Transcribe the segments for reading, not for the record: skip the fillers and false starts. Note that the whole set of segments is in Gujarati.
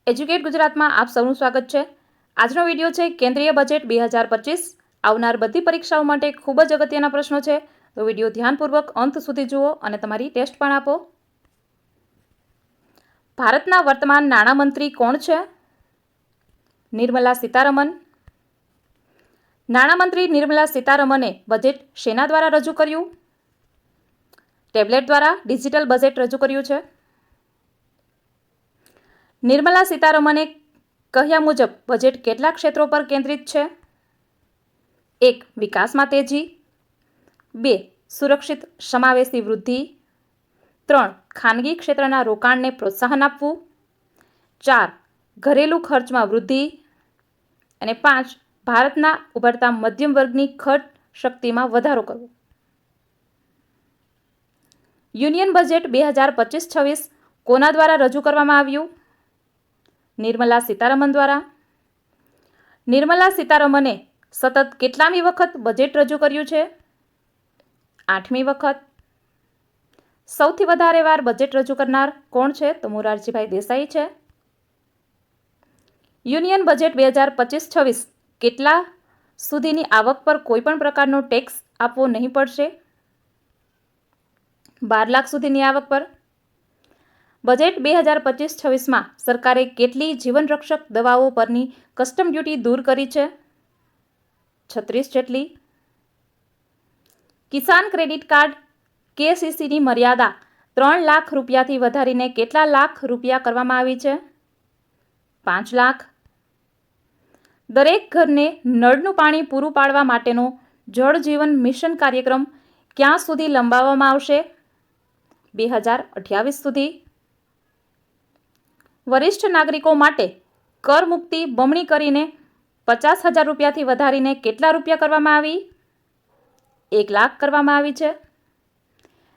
એજ્યુકેટ ગુજરાતમાં આપ સૌનું સ્વાગત છે। આજનો વિડીયો છે કેન્દ્રીય બજેટ 2025 આવનાર બધી પરીક્ષાઓ માટે ખૂબ જ અગત્યના પ્રશ્નો છે, તો વિડીયો ધ્યાનપૂર્વક અંત સુધી જુઓ અને તમારી ટેસ્ટ પણ આપો। ભારતના વર્તમાન નાણામંત્રી કોણ છે? નિર્મલા સીતારમન। નાણામંત્રી નિર્મલા સીતારમણે બજેટ શેના દ્વારા રજૂ કર્યું? ટેબ્લેટ દ્વારા ડિજિટલ બજેટ રજૂ કર્યું છે। નિર્મલા સીતારમણે કહ્યા મુજબ બજેટ કેટલા ક્ષેત્રો પર કેન્દ્રિત છે? 1. વિકાસમાં તેજી, 2. સુરક્ષિત સમાવેશી વૃદ્ધિ, 3. ખાનગી ક્ષેત્રના રોકાણને પ્રોત્સાહન આપવું, 4. ઘરેલું ખર્ચમાં વૃદ્ધિ અને 5. ભારતના ઉભરતા મધ્યમ વર્ગની ખર્ચ શક્તિમાં વધારો કરવો। યુનિયન બજેટ 2025-26 કોના દ્વારા રજૂ કરવામાં આવ્યું? નિર્મલા સીતારમન દ્વારા। નિર્મલા સીતારમણે સતત કેટલામી વખત બજેટ રજૂ કર્યું છે? 8મી વખત। સૌથી વધારે વાર બજેટ રજૂ કરનાર કોણ છે? તો મોરારજીભાઈ દેસાઈ છે। યુનિયન બજેટ 2025-26 કેટલા સુધીની આવક પર કોઈપણ પ્રકારનો ટેક્સ આપવો નહીં પડશે? 12 લાખ સુધીની આવક પર। બજેટ 2025-26માં સરકારે કેટલી જીવનરક્ષક દવાઓ પરની કસ્ટમ ડ્યુટી દૂર કરી છે? 36 જેટલી। કિસાન ક્રેડિટ કાર્ડ KCCની મર્યાદા 3 લાખ રૂપિયાથી વધારીને કેટલા લાખ રૂપિયા કરવામાં આવી છે? 5 લાખ। દરેક ઘરને નળનું પાણી પૂરું પાડવા માટેનો જળ જીવન મિશન કાર્યક્રમ ક્યાં સુધી લંબાવવામાં આવશે? 2028 સુધી। વરિષ્ઠ નાગરિકો માટે કર મુક્તિ બમણી કરીને 50,000 રૂપિયાથી વધારીને કેટલા રૂપિયા કરવામાં આવી? 1 લાખ કરવામાં આવી છે।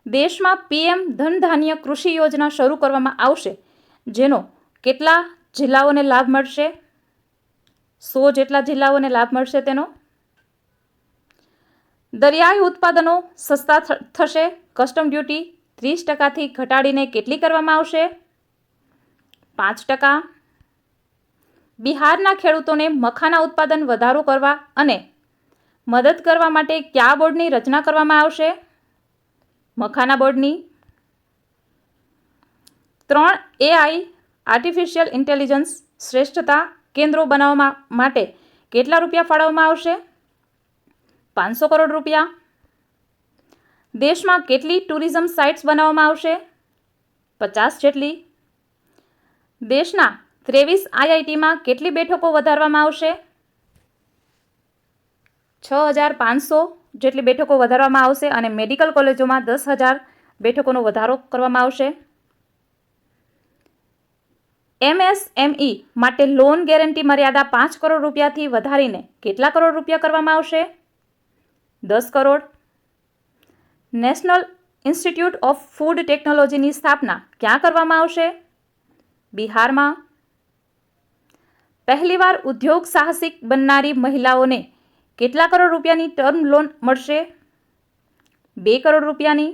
દેશમાં PM ધન ધાન્ય કૃષિ યોજના શરૂ કરવામાં આવશે, જેનો કેટલા જિલ્લાઓને લાભ મળશે? 100 જેટલા જિલ્લાઓને લાભ મળશે તેનો। દરિયાઈ ઉત્પાદનો સસ્તા થશે, કસ્ટમ ડ્યુટી 30%થી ઘટાડીને કેટલી કરવામાં આવશે? 5%। બિહારના ખેડૂતોને મખાના ઉત્પાદન વધારો કરવા અને મદદ કરવા માટે કયા બોર્ડની રચના કરવામાં આવશે? મખાના બોર્ડની। 3 AI આર્ટિફિશિયલ ઇન્ટેલિજન્સ શ્રેષ્ઠતા કેન્દ્રો બનાવવા માટે કેટલા રૂપિયા ફાળવવામાં આવશે? 500 કરોડ રૂપિયા। દેશમાં કેટલી ટુરિઝમ સાઇટ્સ બનાવવામાં આવશે? 50 જેટલી। દેશના 23 IITમાં કેટલી બેઠકો વધારવામાં આવશે? 6,500 જેટલી બેઠકો વધારવામાં આવશે અને મેડિકલ કોલેજોમાં 10,000 બેઠકોનો વધારો કરવામાં આવશે। MSME માટે લોન ગેરંટી મર્યાદા 5 કરોડ રૂપિયાથી વધારીને કેટલા કરોડ રૂપિયા કરવામાં આવશે? 10 crore. National institute of food ટેકનોલોજીની સ્થાપના ક્યાં કરવામાં આવશે? બિહારમાં। પહેલીવાર ઉદ્યોગ સાહસિક બનનારી મહિલાઓને કેટલા કરોડ રૂપિયાની ટર્મ લોન મળશે? 2 કરોડ રૂપિયાની।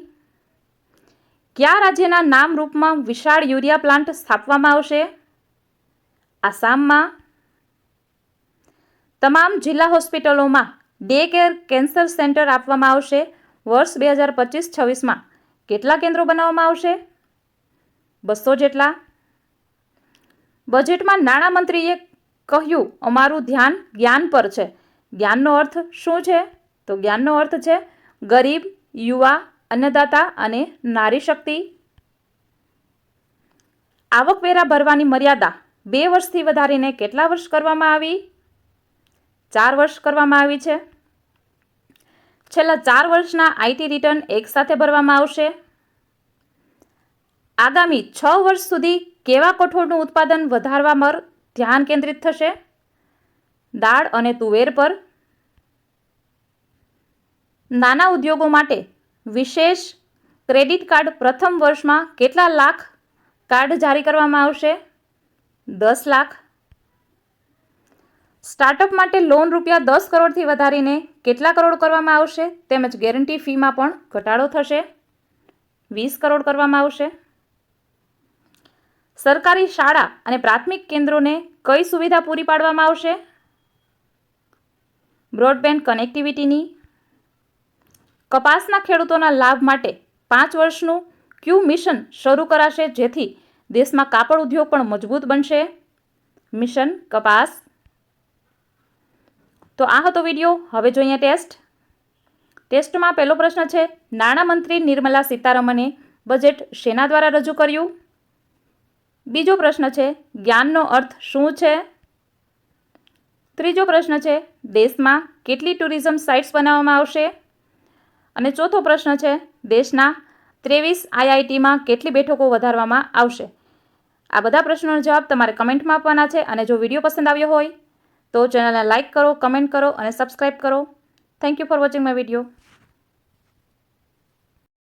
કયા રાજ્યના નામ રૂપમાં વિશાળ યુરિયા પ્લાન્ટ સ્થાપવામાં આવશે? આસામમાં। તમામ જિલ્લા હોસ્પિટલોમાં ડે કેર કેન્સર સેન્ટર આપવામાં આવશે। વર્ષ 2025-26માં કેટલા કેન્દ્રો બનાવવામાં આવશે? 200 જેટલા। બજેટમાં નાણામંત્રીએ કહ્યું, અમારું ધ્યાન જ્ઞાન પર છે। જ્ઞાનનો અર્થ શું છે? તો જ્ઞાનનો અર્થ છે ગરીબ, યુવા, અન્નદાતા અને નારી શક્તિ। આવકવેરા ભરવાની મર્યાદા 2 વર્ષથી વધારીને કેટલા વર્ષ કરવામાં આવી? 4 વર્ષ કરવામાં આવી છે। છેલ્લા 4 વર્ષના IT રિટર્ન એકસાથે ભરવામાં આવશે। આગામી 6 વર્ષ સુધી કેવા કઠોળનું ઉત્પાદન વધારવા પર ધ્યાન કેન્દ્રિત થશે? દાળ અને તુવેર પર। નાના ઉદ્યોગો માટે વિશેષ ક્રેડિટ કાર્ડ પ્રથમ વર્ષમાં કેટલા લાખ કાર્ડ જારી કરવામાં આવશે? 10 લાખ। સ્ટાર્ટઅપ માટે લોન રૂપિયા 10 કરોડથી વધારીને કેટલા કરોડ કરવામાં આવશે? તેમજ ગેરંટી ફીમાં પણ ઘટાડો થશે, 20 કરોડ કરવામાં આવશે। સરકારી શાળા અને પ્રાથમિક કેન્દ્રોને કઈ સુવિધા પૂરી પાડવામાં આવશે? બ્રોડબેન્ડ કનેક્ટિવિટીની. કપાસના ખેડૂતોના લાભ માટે 5 વર્ષનું કયું મિશન શરૂ કરાશે જેથી દેશમાં કાપડ ઉદ્યોગ પણ મજબૂત બનશે? મિશન કપાસ. તો આ હતો વિડીયો. હવે જોઈએ ટેસ્ટ. ટેસ્ટમાં પહેલો પ્રશ્ન છે, નાણામંત્રી નિર્મલા સીતારમણે બજેટ શેના દ્વારા રજૂ કર્યું? બીજો પ્રશ્ન છે, જ્ઞાનનો અર્થ શું છે? ત્રીજો પ્રશ્ન છે, દેશમાં કેટલી ટુરિઝમ સાઇટ્સ બનાવવામાં આવશે? અને ચોથો પ્રશ્ન છે, દેશના 23 IITમાં કેટલી બેઠકો વધારવામાં આવશે? આ બધા પ્રશ્નોનો જવાબ તમારે કમેન્ટમાં આપવાના છે. અને જો વિડીયો પસંદ આવ્યો હોય તો ચેનલને લાઇક કરો, કમેન્ટ કરો અને સબસ્ક્રાઈબ કરો. Thank you for watching my video.